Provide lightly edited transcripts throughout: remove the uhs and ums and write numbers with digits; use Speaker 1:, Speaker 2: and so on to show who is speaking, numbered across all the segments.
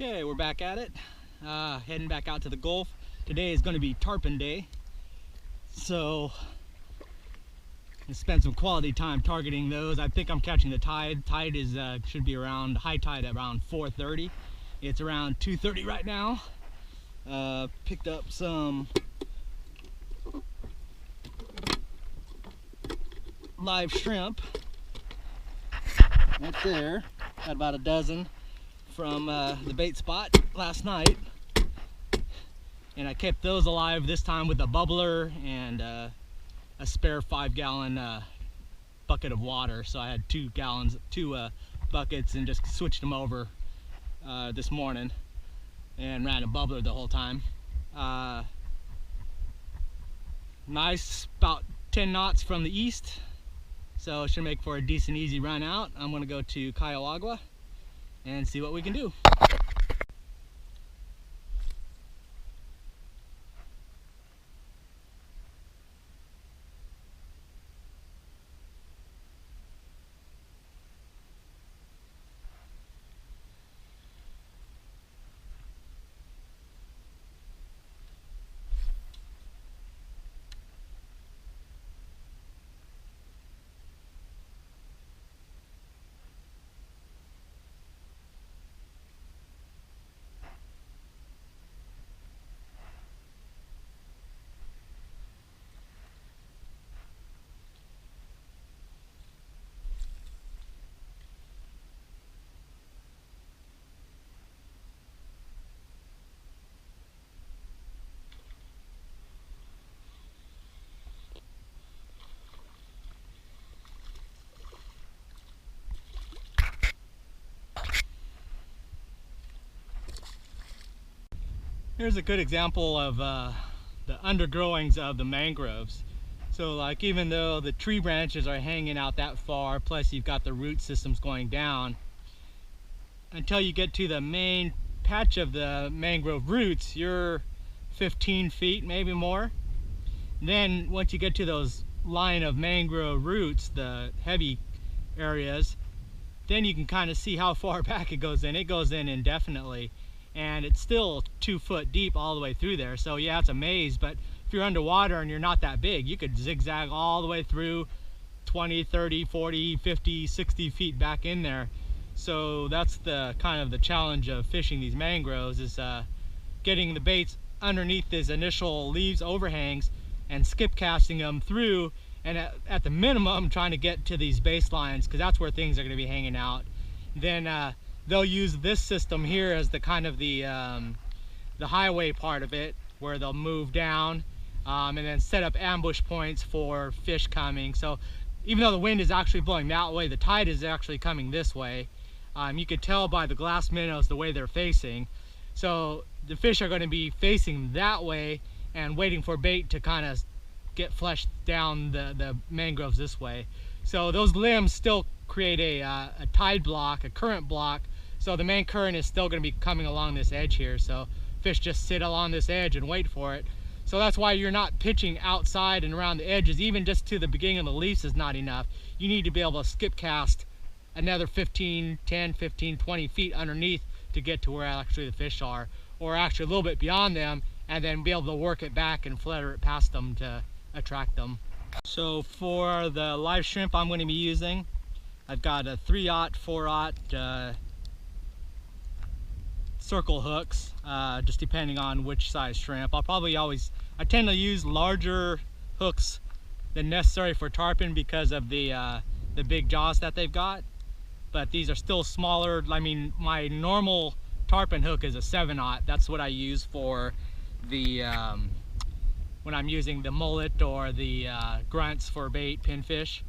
Speaker 1: Okay, we're back at it. Heading back out to the Gulf. Today is going to be tarpon day, so I spent some quality time targeting those. I think I'm catching the tide. Tide is should be around high tide at around 4:30. It's around 2:30 right now. Picked up some live shrimp right there. Got about a dozen from the bait spot last night, and I kept those alive this time with a bubbler and a spare 5-gallon bucket of water. So I had two buckets and just switched them over this morning and ran a bubbler the whole time. Nice, about 10 knots from the east, so it should make for a decent easy run out. I'm going to go to Kiowa and see what we can do. Here's a good example of the undergrowings of the mangroves. So like, even though the tree branches are hanging out that far, plus you've got the root systems going down, until you get to the main patch of the mangrove roots, you're 15 feet, maybe more. Then once you get to those line of mangrove roots, the heavy areas, then you can kind of see how far back it goes in. It goes in indefinitely, and it's still 2 foot deep all the way through there. So yeah, it's a maze, but if you're underwater and you're not that big, you could zigzag all the way through 20, 30, 40, 50, 60 feet back in there. So that's the kind of the challenge of fishing these mangroves, is getting the baits underneath these initial leaves overhangs and skip casting them through, and at the minimum trying to get to these baselines, because that's where things are going to be hanging out. Then they'll use this system here as the kind of the highway part of it, where they'll move down and then set up ambush points for fish coming. So even though the wind is actually blowing that way, the tide is actually coming this way. You could tell by the glass minnows the way they're facing. So the fish are going to be facing that way and waiting for bait to kind of get flushed down the mangroves this way. So those limbs still create a tide block, a current block. So the main current is still going to be coming along this edge here. So fish just sit along this edge and wait for it. So that's why you're not pitching outside and around the edges. Even just to the beginning of the leaves is not enough. You need to be able to skip cast another 10, 15, 20 feet underneath to get to where actually the fish are, or actually a little bit beyond them, and then be able to work it back and flutter it past them to attract them. So for the live shrimp I'm going to be using, I've got a 3/0, 4/0 circle hooks, just depending on which size shrimp. I tend to use larger hooks than necessary for tarpon because of the big jaws that they've got, but these are still smaller. I mean, my normal tarpon hook is a 7/0. That's what I use for the when I'm using the mullet or the grunts for bait pinfish.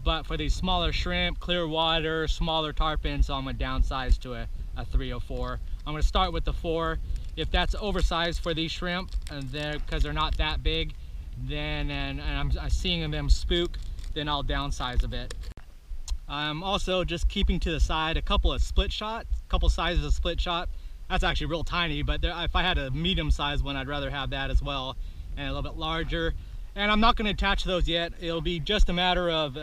Speaker 1: But for these smaller shrimp, clear water, smaller tarpon, so I'm going to downsize to a 3/04. I'm going to start with the 4. If that's oversized for these shrimp, and because they're not that big, then and I'm seeing them spook, then I'll downsize a bit. I'm also just keeping to the side a couple sizes of split shot. That's actually real tiny, but if I had a medium sized one, I'd rather have that as well, and a little bit larger. And I'm not going to attach those yet. It'll be just a matter of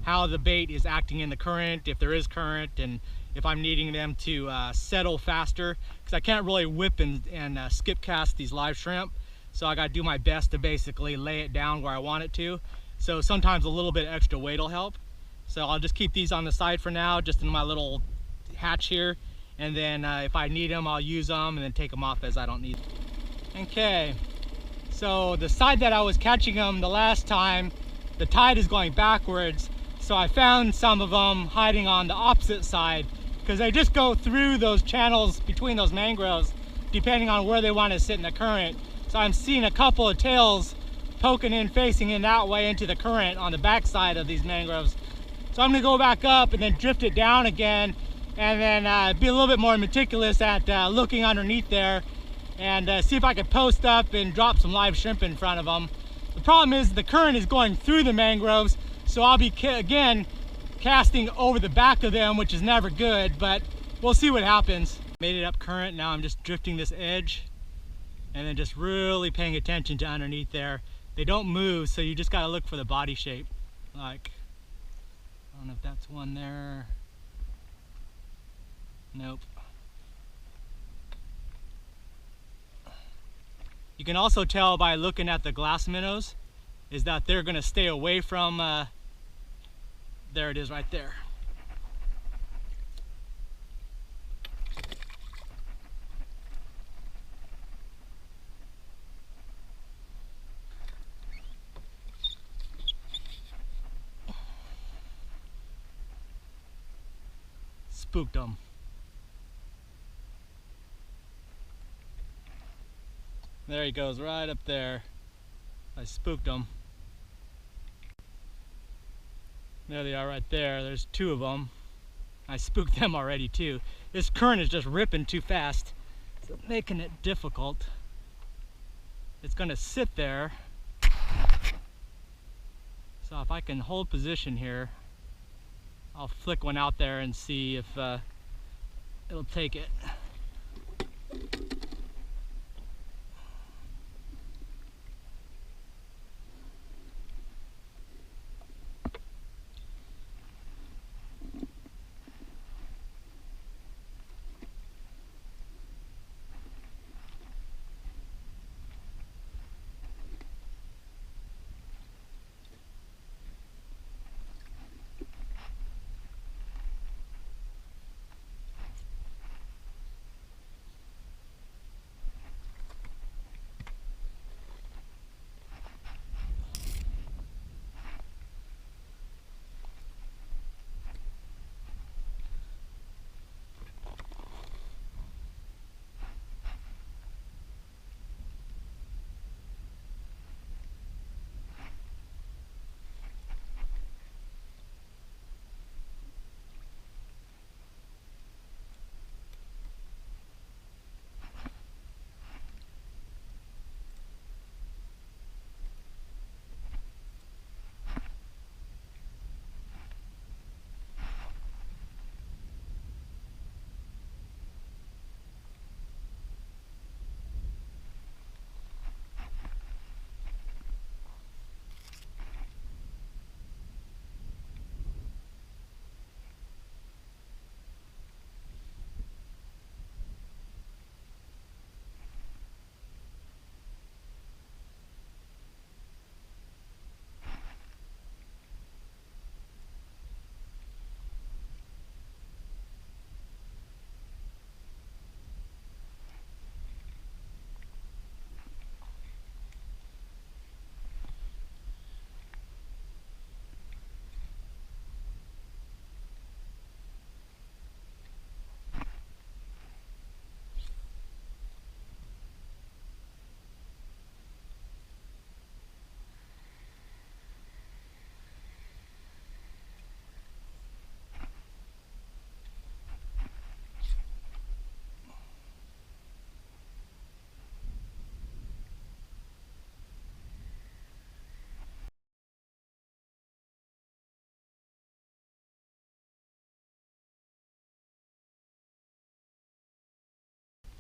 Speaker 1: how the bait is acting in the current, if there is current, and if I'm needing them to settle faster, because I can't really whip and skip cast these live shrimp. So I got to do my best to basically lay it down where I want it to. So sometimes a little bit extra weight will help. So I'll just keep these on the side for now, just in my little hatch here. And then if I need them, I'll use them and then take them off as I don't need them. Okay, so the side that I was catching them the last time, the tide is going backwards. So I found some of them hiding on the opposite side, because they just go through those channels between those mangroves depending on where they want to sit in the current. So I'm seeing a couple of tails poking in, facing in that way into the current on the back side of these mangroves. So I'm going to go back up and then drift it down again, and then be a little bit more meticulous at looking underneath there and see if I can post up and drop some live shrimp in front of them. The problem is the current is going through the mangroves, so I'll be again casting over the back of them, which is never good, but we'll see what happens. Made it up current. Now I'm just drifting this edge and then just really paying attention to underneath there. They don't move, so you just got to look for the body shape. Like, I don't know if that's one there. Nope. You can also tell by looking at the glass minnows is that they're going to stay away from there it is right there. Spooked them. There he goes, right up there. I spooked him. There they are right there. There's two of them. I spooked them already too. This current is just ripping too fast. It's making it difficult. It's gonna sit there. So if I can hold position here, I'll flick one out there and see if it'll take it.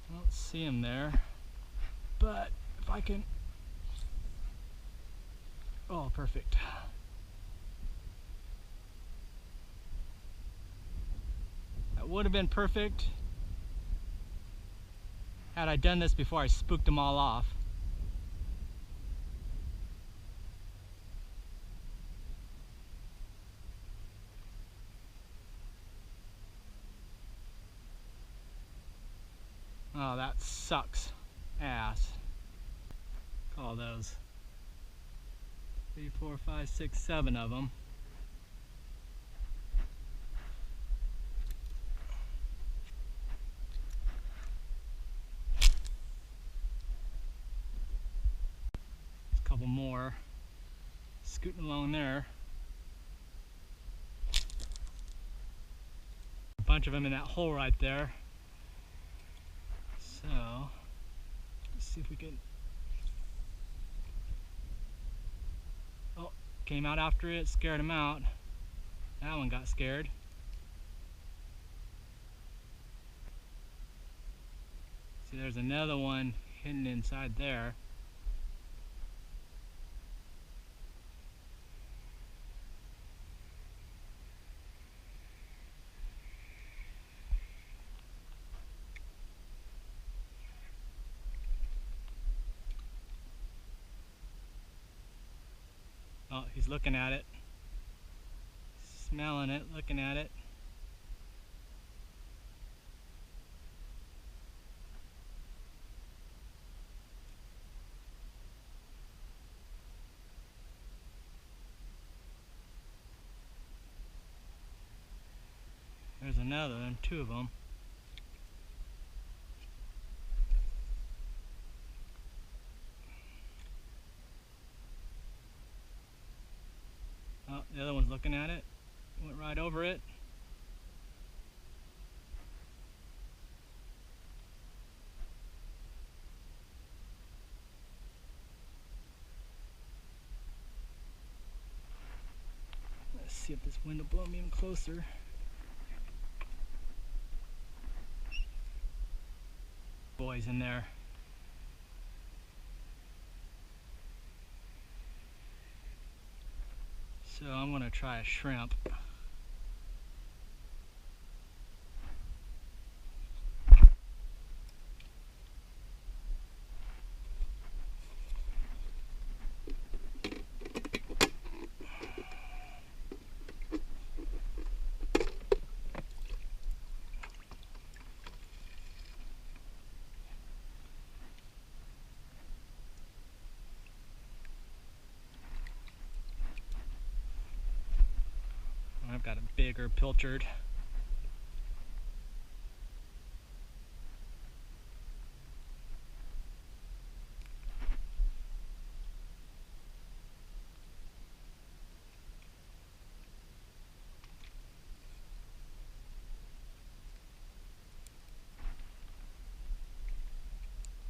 Speaker 1: I don't see him there, but if I can, oh, perfect. That would have been perfect had I done this before I spooked them all off. Oh, that sucks ass. Call those 3, 4, 5, 6, 7 of them. A couple more scooting along there. A bunch of them in that hole right there. So let's see if we can. Oh, came out after it, scared him out. That one got scared. See, there's another one hidden inside there. Oh, he's looking at it. Smelling it, looking at it. There's another one, 2 of them. Oh, the other one's looking at it. Went right over it. Let's see if this wind will blow me even closer. Boys in there. So I'm going to try a shrimp. I've got a bigger pilchard.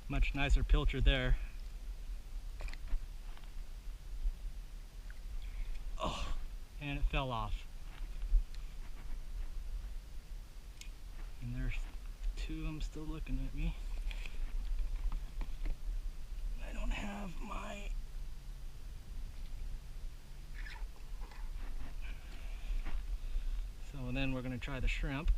Speaker 1: Much nicer pilchard there. Oh, and it fell off. And there's 2 of them still looking at me. I don't have my... So then we're going to try the shrimp.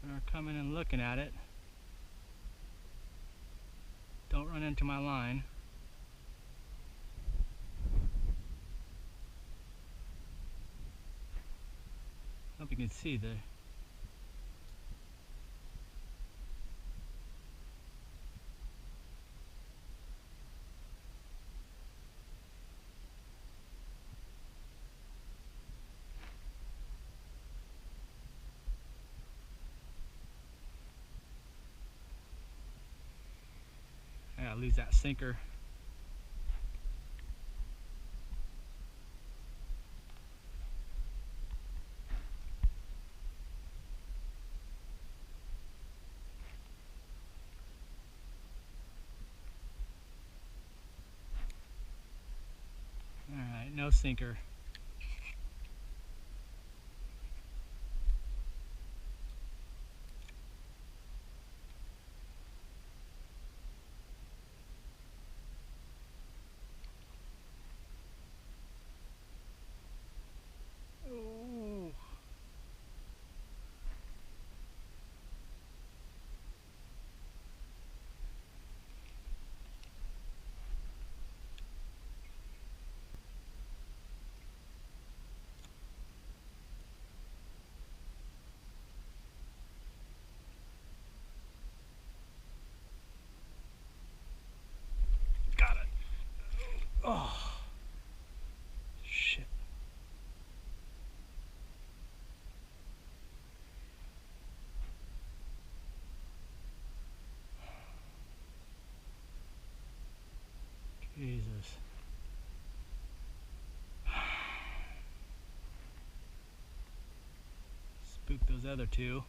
Speaker 1: They're coming and looking at it. Don't run into my line. Hope you can see the Gotta lose that sinker. Alright, no sinker. Ooh. Got it. Oh, shit. Jesus. Spook those other two.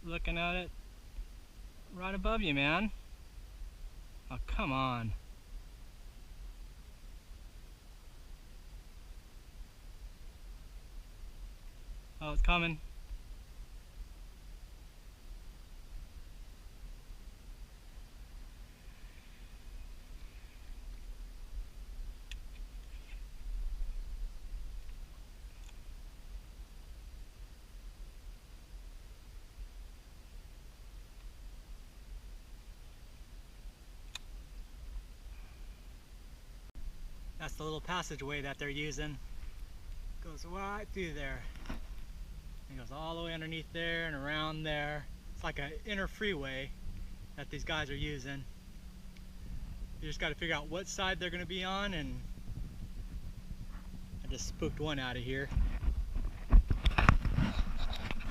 Speaker 1: Looking at it, right above you, man. Oh, come on. Oh, it's coming. That's the little passageway that they're using. Goes right through there. It goes all the way underneath there and around there. It's like an inner freeway that these guys are using. You just got to figure out what side they're going to be on, and I just spooked one out of here.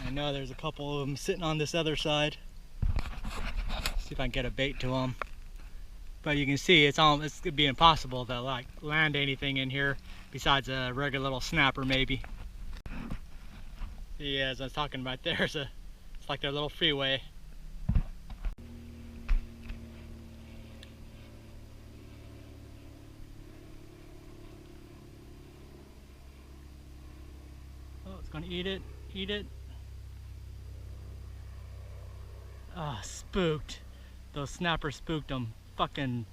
Speaker 1: I know there's a couple of them sitting on this other side. See if I can get a bait to them. But you can see it's going to be impossible to like land anything in here besides a regular little snapper maybe. See, as I was talking about there, it's like their little freeway. Oh, it's going to eat it, eat it. Ah, oh, spooked. Those snappers spooked them. Fucking.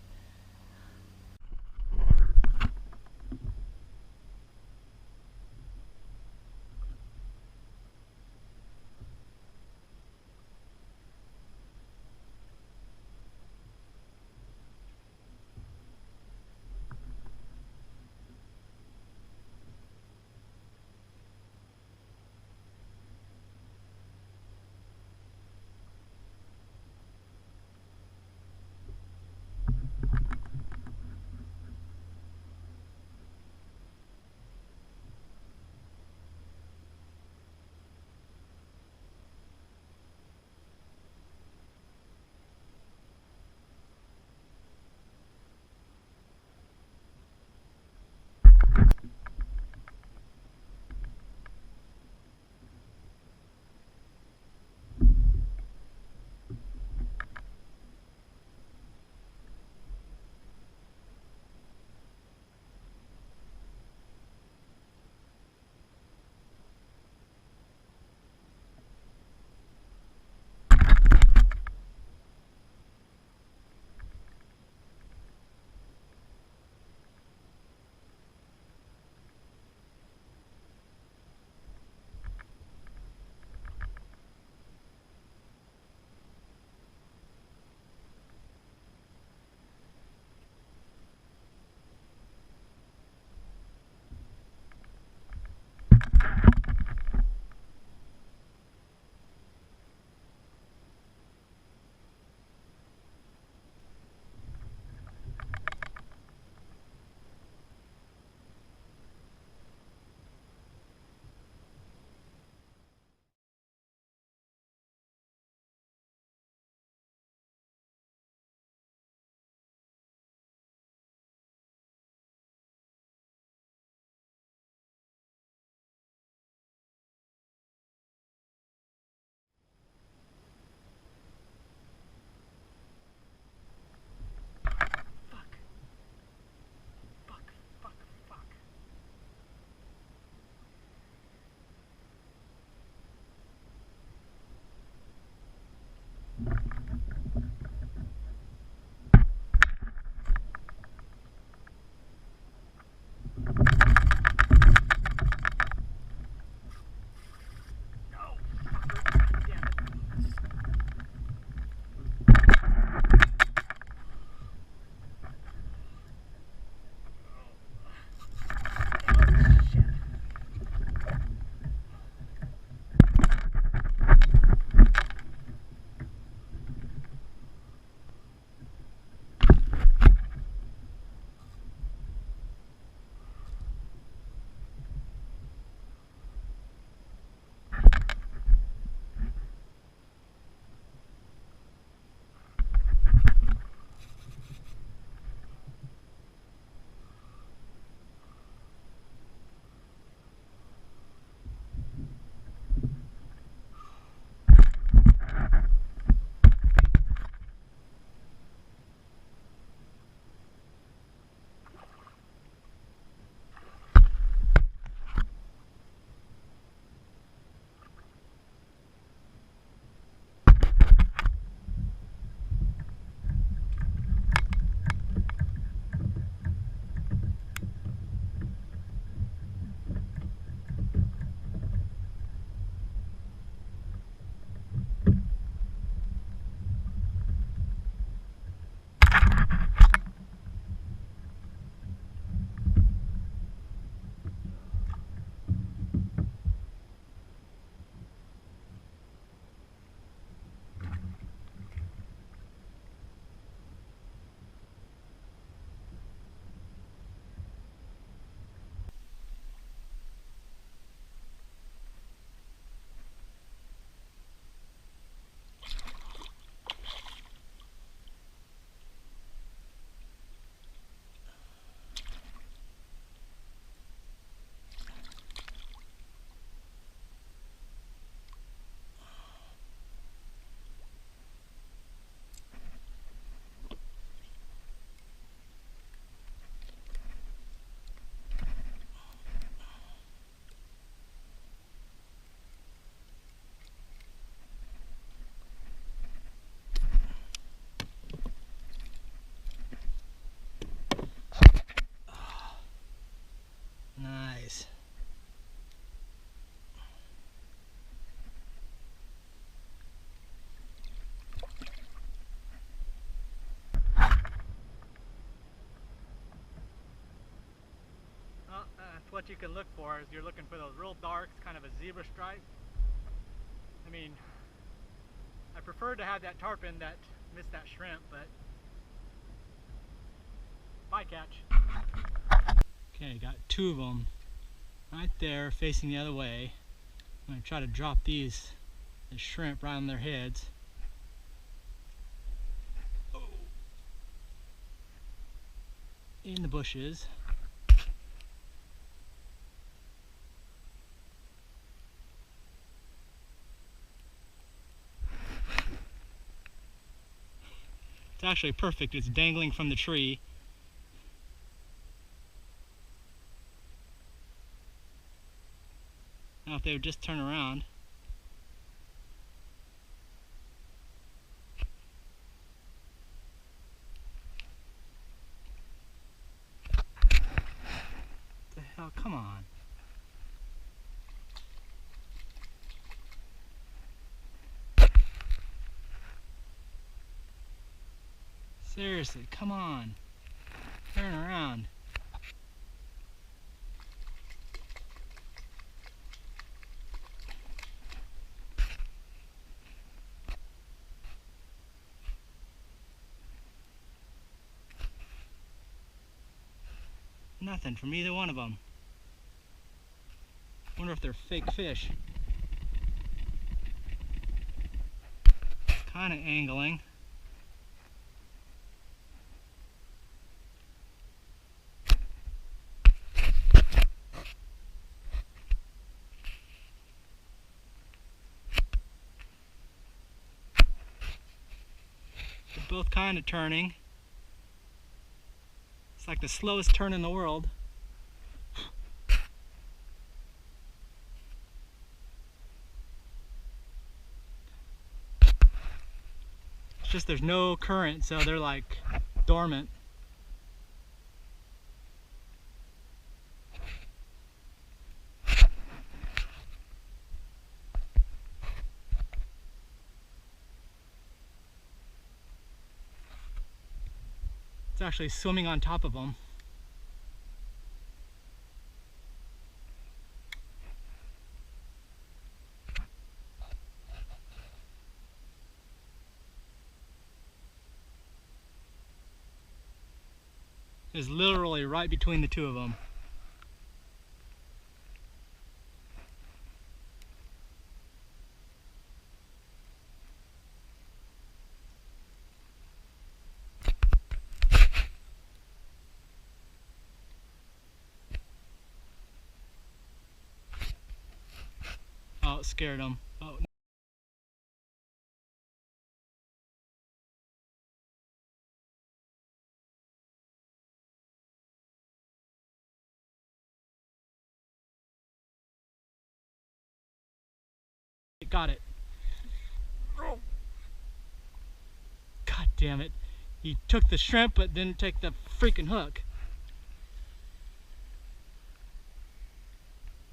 Speaker 1: what you can look for is you're looking for those real darks, kind of a zebra stripe. I mean, I prefer to have that tarpon that missed that shrimp, but bycatch. Okay, got two of them right there facing the other way. I'm going to try to drop the shrimp right on their heads. Oh. In the bushes. It's actually perfect. It's dangling from the tree. Now if they would just turn around. What the hell? Come on. Seriously, come on. Turn around. Nothing from either one of them. Wonder if they're fake fish. Kind of angling. They're both kind of turning. It's like the slowest turn in the world. It's just there's no current, so they're like dormant. It's actually swimming on top of them. It's literally right between the two of them. Oh, it scared them. Oh. Got it. God damn it. He took the shrimp but didn't take the freaking hook.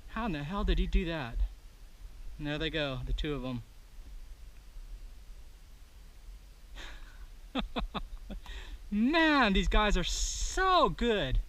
Speaker 1: How in the hell did he do that? And there they go, the two of them. Man, these guys are so good.